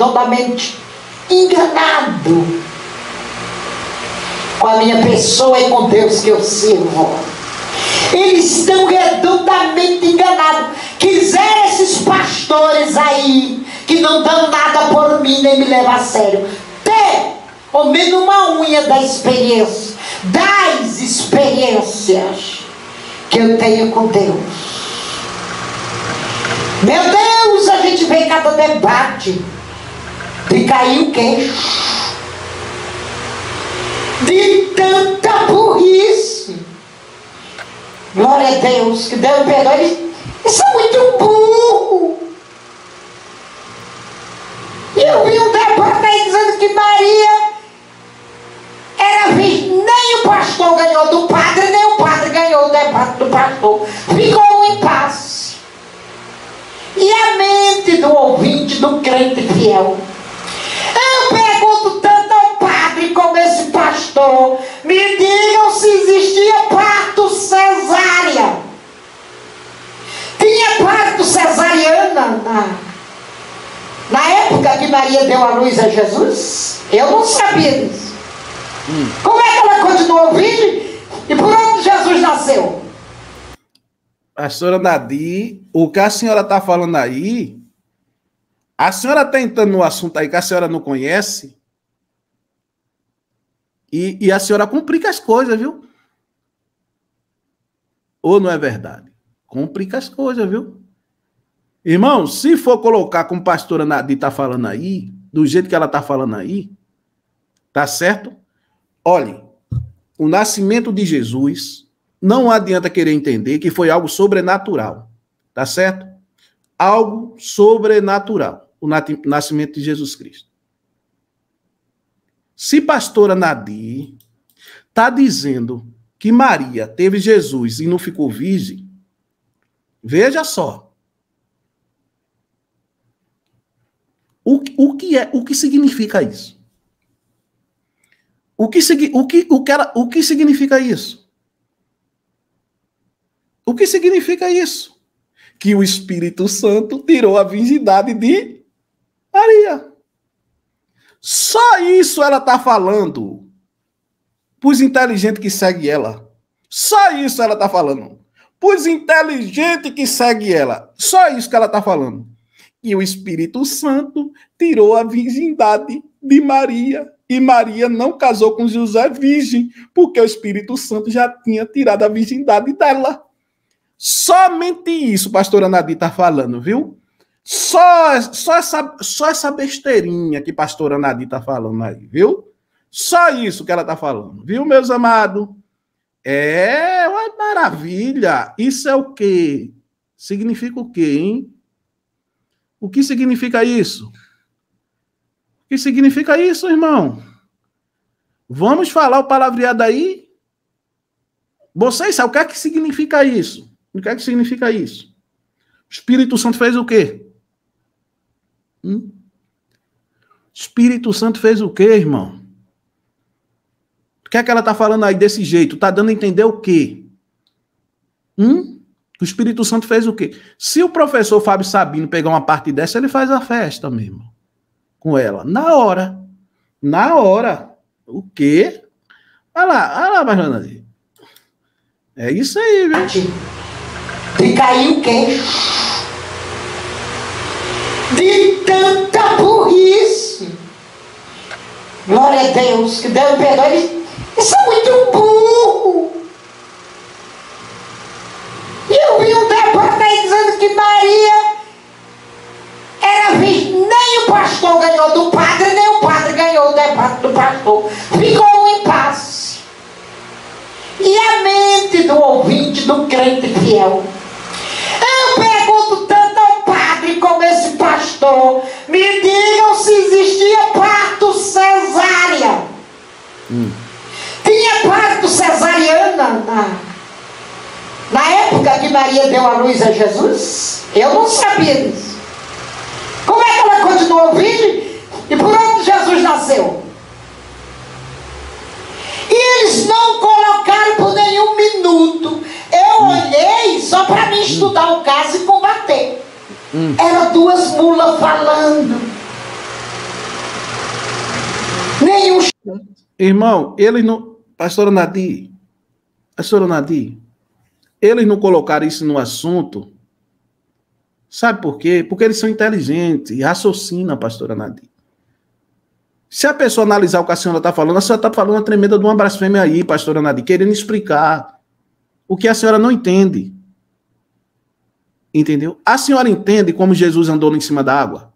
redondamente enganado com a minha pessoa e com Deus que eu sirvo. Eles estão redondamente enganados. Quiseram esses pastores aí, que não dão nada por mim, nem me levam a sério, ter ao menos uma unha da experiência, das experiências que eu tenho com Deus. Meu Deus, a gente vê cada debate de cair o queixo, de tanta burrice. Glória a Deus, que Deus perdoe. Eles são muito burros. E eu vi um debate aí dizendo que Maria era virgem. Nem o pastor ganhou do padre, nem o padre ganhou o debate do pastor. Ficou um impasse. E a mente do ouvinte, do crente fiel? Eu pergunto tanto ao padre como esse pastor, me digam se existia parto cesárea. Tinha parto cesariana na época que Maria deu a luz a Jesus? Eu não sabia disso. Como é que ela continuou virgem? E por onde Jesus nasceu? Pastora Nadir, o que a senhora está falando aí, a senhora está entrando no assunto aí que a senhora não conhece, e a senhora complica as coisas, viu? Ou não é verdade? Complica as coisas, viu? Irmão, se for colocar como a pastora Nadir está falando aí, do jeito que ela está falando aí, tá certo? Olhe, o nascimento de Jesus, não adianta querer entender que foi algo sobrenatural, tá certo? Algo sobrenatural, o nascimento de Jesus Cristo. Se pastora Nadir está dizendo que Maria teve Jesus e não ficou virgem, veja só. O que significa isso? O que significa isso? O que significa isso? Que o Espírito Santo tirou a virgindade de Maria. Só isso ela está falando para os inteligentes que seguem ela. Só isso ela está falando. Para os inteligentes que seguem ela. Só isso que ela está falando. E o Espírito Santo tirou a virgindade de Maria. E Maria não casou com José virgem, porque o Espírito Santo já tinha tirado a virgindade dela. Somente isso, pastora Nadir está falando, viu? Só essa besteirinha que pastora Nadir está falando aí, viu? Só isso que ela está falando, viu, meus amados? É uma maravilha. Isso é o quê? Significa o quê, hein? O que significa isso? O que significa isso, irmão? Vamos falar o palavreado aí? Vocês sabem o que é que significa isso? O que é que significa isso? O Espírito Santo fez o quê? O Espírito Santo fez o quê, irmão? O que é que ela está falando aí desse jeito? Está dando a entender o quê? O Espírito Santo fez o quê? Se o professor Fábio Sabino pegar uma parte dessa, ele faz a festa mesmo. Com ela. Na hora. Na hora. O quê? Olha lá, Bajana. É isso aí, viu? De cair o queixo. De tanta burrice. Glória a Deus, que Deus perdoe. Eles são muito burros. E eu vi um debate aí dizendo que Maria era virgem. Nem o pastor ganhou do padre, nem o padre ganhou o debate do pastor. Ficou um impasse. E a mente do ouvinte, do crente fiel? Eu pergunto tanto ao padre como esse pastor, me digam se existia parto cesárea. Tinha parto cesariana na época que Maria deu a luz a Jesus? Eu não sabia disso. Como é que ela continuou virgem? E por onde Jesus nasceu? E eles não colocaram por nenhum minuto. Eu olhei só para mim estudar o caso e combater. Era duas mulas falando. nenhum... Irmão, eles não... Pastora Nadir, eles não colocaram isso no assunto. Sabe por quê? Porque eles são inteligentes e raciocinam, pastora Nadir. Se a pessoa analisar o que a senhora está falando, a senhora está falando uma tremenda de uma blasfêmia aí, pastora Nadir, querendo explicar o que a senhora não entende. Entendeu? A senhora entende como Jesus andou em cima da água?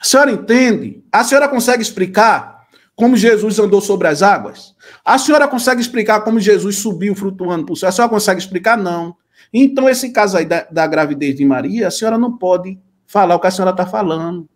A senhora entende? A senhora consegue explicar como Jesus andou sobre as águas? A senhora consegue explicar como Jesus subiu flutuando por céu? A senhora consegue explicar? Não. Então, esse caso aí da gravidez de Maria, a senhora não pode falar o que a senhora está falando.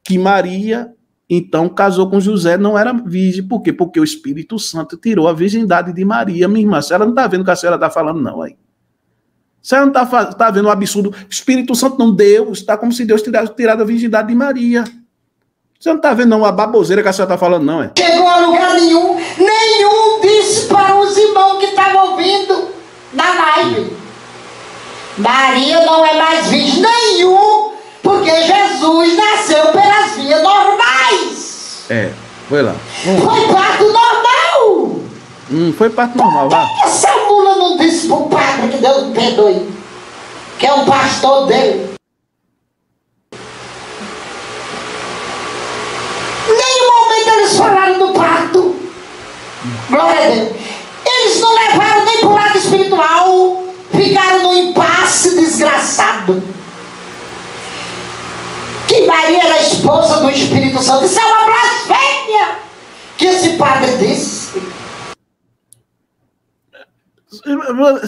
Que Maria, então, casou com José, não era virgem. Por quê? Porque o Espírito Santo tirou a virgindade de Maria, minha irmã. A senhora não está vendo o que a senhora está falando, não, aí. A senhora não está vendo o absurdo. O Espírito Santo não deu, está como se Deus tivesse tirado a virgindade de Maria. Você não está vendo, não, a baboseira que a senhora está falando, não, é? Chegou a lugar nenhum, nenhum disse para os irmãos que estavam ouvindo na live: Maria não é mais virgem, nenhum, porque Jesus nasceu pelas vias normais. É, foi lá. Foi parto normal. Foi parto normal, vá. Por que essa mula não disse para o padre que Deus me perdoe, que é o pastor dele? Eles falaram do parto. Glória a Deus. Eles não levaram nem para o lado espiritual. Ficaram no impasse desgraçado. Que Maria era a esposa do Espírito Santo. Isso é uma blasfêmia que esse padre disse.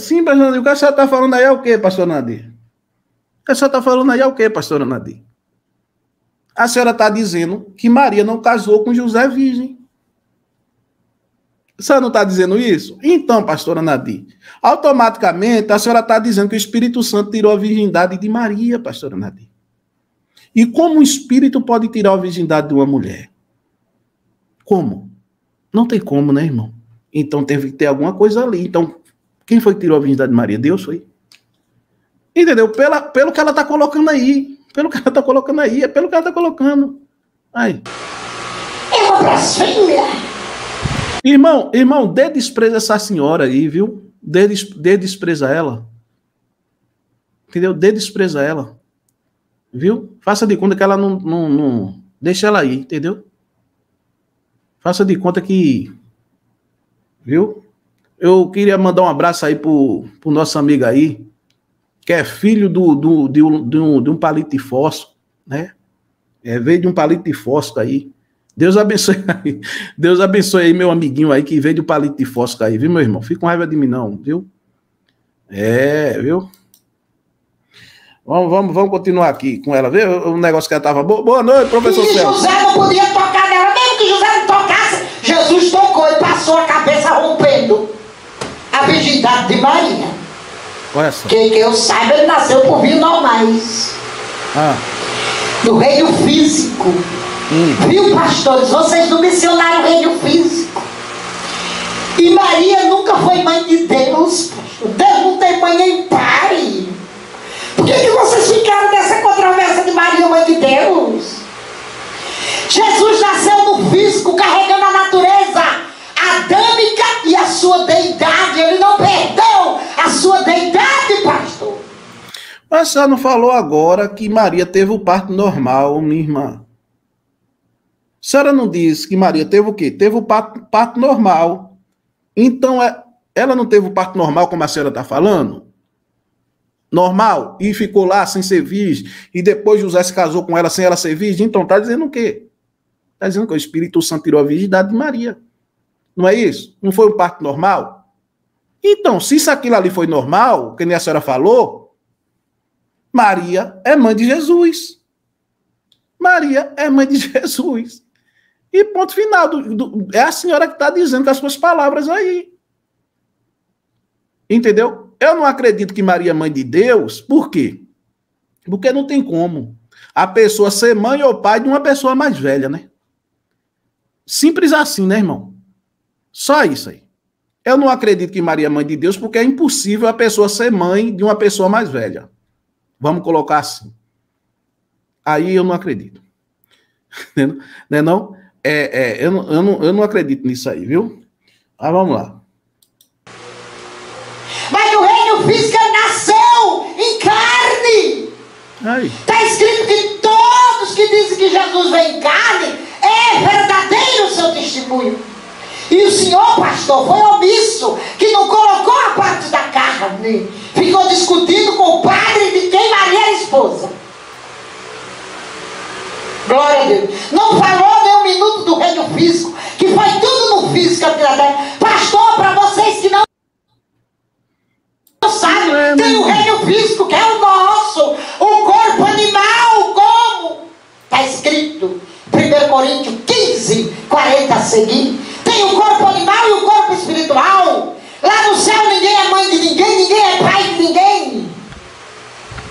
Sim, pastor Nadir. O que a senhora está falando aí é o quê, pastor Nadir? O que a senhora está falando aí é o quê, pastora Nadir? A senhora está dizendo que Maria não casou com José virgem. A senhora não está dizendo isso? Então, pastora Nadir, automaticamente a senhora está dizendo que o Espírito Santo tirou a virgindade de Maria, pastora Nadir. E como o Espírito pode tirar a virgindade de uma mulher? Como? Não tem como, né, irmão? Então teve que ter alguma coisa ali. Então, quem foi que tirou a virgindade de Maria? Deus foi. Entendeu? Pelo que ela está colocando aí. Pelo que ela está colocando aí, é pelo que ela está colocando. Aí. É uma blasfêmia. Irmão, dê desprezo a essa senhora aí, viu? Dê desprezo a ela. Entendeu? Dê desprezo a ela. Viu? Faça de conta que ela não... Deixa ela aí, entendeu? Faça de conta que... Viu? Eu queria mandar um abraço aí pro nosso amigo aí, que é filho de um palito de fósforo, né? Veio de um palito de fósforo aí. Deus abençoe aí. Deus abençoe aí meu amiguinho aí que veio de um palito de fósforo aí, viu, meu irmão? Fica com raiva de mim não, viu? Viu? Vamos continuar aqui com ela, viu? O negócio que ela tava... Boa noite, professor Celso. José não podia tocar nela, mesmo que José não tocasse, Jesus tocou e passou a cabeça rompendo a virgindade de Maria. Olha só. Que eu saiba, ele nasceu por vias normais. No reino físico. Viu, pastores? Vocês não mencionaram o reino físico. E Maria nunca foi mãe de Deus. Deus não tem mãe nem pai. Por que vocês ficaram nessa controvérsia de Maria, mãe de Deus? Jesus nasceu no físico, carregando a natureza adâmica e a sua deidade. Ele não perdeu a sua deidade, pastor. Mas a senhora não falou agora que Maria teve o parto normal, minha irmã. A senhora não disse que Maria teve o quê? Teve o parto normal. Então, ela não teve o parto normal, como a senhora está falando? Normal? E ficou lá sem ser virgem? E depois José se casou com ela sem ela ser virgem? Então, está dizendo o quê? Está dizendo que o Espírito Santo tirou a virgindade de Maria. Não é isso? Não foi um parto normal? Então, se isso aquilo ali foi normal, que nem a senhora falou, Maria é mãe de Jesus. Maria é mãe de Jesus. E ponto final. É a senhora que está dizendo com as suas palavras aí. Entendeu? Eu não acredito que Maria é mãe de Deus. Por quê? Porque não tem como a pessoa ser mãe ou pai de uma pessoa mais velha, né? Simples assim, né, irmão? Só isso aí. Eu não acredito que Maria é mãe de Deus porque é impossível a pessoa ser mãe de uma pessoa mais velha. Vamos colocar assim. Aí eu não acredito. Não é não? Eu não acredito nisso aí, viu? Mas vamos lá. Mas o reino físico nasceu em carne. Está escrito que todos que dizem que Jesus vem em carne, é verdadeiro o seu testemunho. E o senhor, pastor, foi omisso, que não colocou a parte da carne. Ficou discutindo com o padre de quem Maria era esposa. Glória a Deus. Não falou nem um minuto do reino físico, que foi tudo no físico aqui na terra. Pastor, para vocês que não sabem, tem o reino físico que é o nosso, o corpo animal, como está escrito 1 Coríntios 15, 40 a seguir. Tem o corpo animal e o corpo espiritual. Lá no céu ninguém é mãe de ninguém, ninguém é pai de ninguém.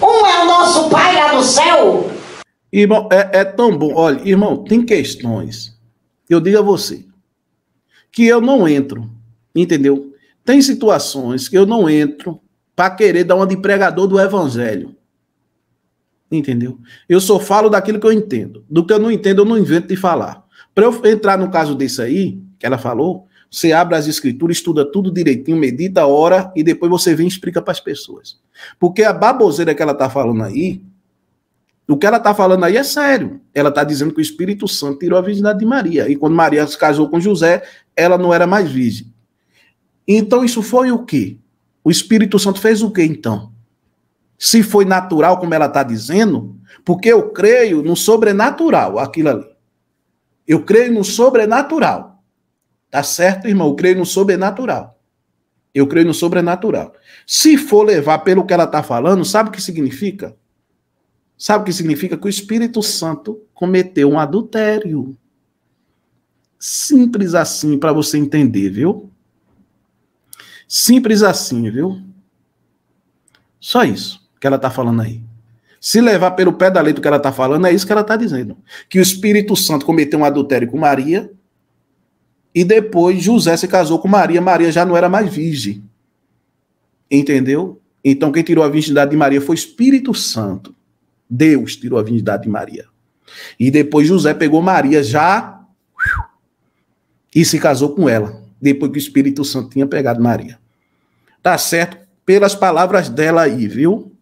Um é o nosso pai lá no céu. Irmão, é tão bom. Olha, irmão, tem questões, eu digo a você, que eu não entro, entendeu? Tem situações que eu não entro para querer dar uma de pregador do evangelho. Entendeu? Eu só falo daquilo que eu entendo. Do que eu não entendo, eu não invento de falar. Para eu entrar no caso desse aí, que ela falou, você abre as escrituras, estuda tudo direitinho, medita, ora, e depois você vem e explica para as pessoas. Porque a baboseira que ela está falando aí, o que ela está falando aí é sério. Ela está dizendo que o Espírito Santo tirou a virgindade de Maria. E quando Maria se casou com José, ela não era mais virgem. Então isso foi o quê? O Espírito Santo fez o quê, então? Se foi natural, como ela está dizendo, porque eu creio no sobrenatural, aquilo ali. Eu creio no sobrenatural. Tá certo, irmão? Eu creio no sobrenatural. Eu creio no sobrenatural. Se for levar pelo que ela está falando, sabe o que significa? Sabe o que significa? Que o Espírito Santo cometeu um adultério. Simples assim, para você entender, viu? Simples assim, viu? Só isso que ela está falando aí. Se levar pelo pé da letra o que ela está falando, é isso que ela está dizendo. Que o Espírito Santo cometeu um adultério com Maria e depois José se casou com Maria. Maria já não era mais virgem. Entendeu? Então quem tirou a virgindade de Maria foi o Espírito Santo. Deus tirou a virgindade de Maria. E depois José pegou Maria já e se casou com ela. Depois que o Espírito Santo tinha pegado Maria. Tá certo? Pelas palavras dela aí, viu?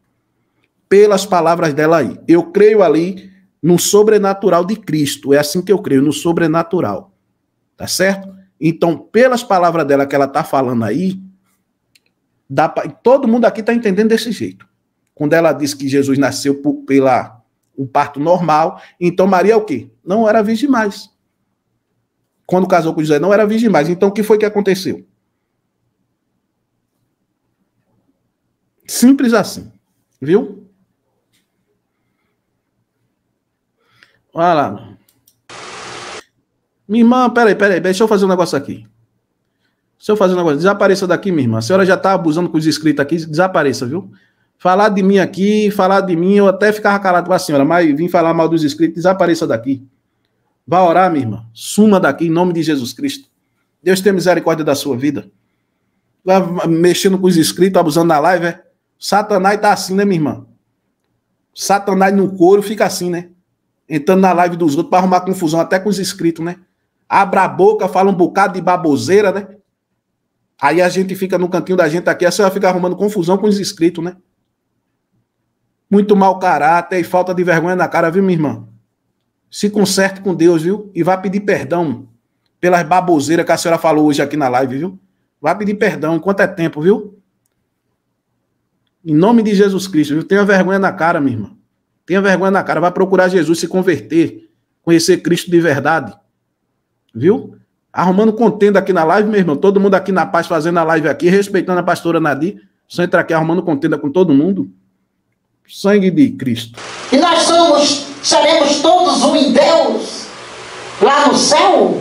Pelas palavras dela aí. Eu creio ali no sobrenatural de Cristo. É assim que eu creio, no sobrenatural. Tá certo? Então, pelas palavras dela que ela tá falando aí, todo mundo aqui tá entendendo desse jeito. Quando ela diz que Jesus nasceu pela um parto normal, então Maria é o quê? Não era virgem mais. Quando casou com José, não era virgem mais. Então, o que foi que aconteceu? Simples assim. Viu? Olha lá. Minha irmã, peraí, deixa eu fazer um negócio aqui. Deixa eu fazer um negócio. Desapareça daqui, minha irmã. A senhora já está abusando com os inscritos aqui, desapareça, viu? Falar de mim aqui, falar de mim, eu até ficava calado com a senhora, mas vim falar mal dos inscritos, desapareça daqui. Vá orar, minha irmã. Suma daqui, em nome de Jesus Cristo. Deus tenha misericórdia da sua vida. Vai mexendo com os inscritos, abusando da live, é? Satanás tá assim, né, minha irmã? Satanás no couro fica assim, né? Entrando na live dos outros para arrumar confusão até com os inscritos, né? Abra a boca, fala um bocado de baboseira, né? Aí a gente fica no cantinho da gente aqui, a senhora fica arrumando confusão com os inscritos, né? Muito mau caráter e falta de vergonha na cara, viu, minha irmã? Se conserte com Deus, viu? E vai pedir perdão pelas baboseiras que a senhora falou hoje aqui na live, viu? Vai pedir perdão enquanto é tempo, viu? Em nome de Jesus Cristo, viu? Tenha vergonha na cara, minha irmã. Tenha vergonha na cara. Vai procurar Jesus, se converter. Conhecer Cristo de verdade. Viu? Arrumando contenda aqui na live, meu irmão. Todo mundo aqui na paz fazendo a live aqui, respeitando a pastora Nadir. Só entra aqui arrumando contenda com todo mundo. Sangue de Cristo. E nós seremos todos um em Deus, lá no céu.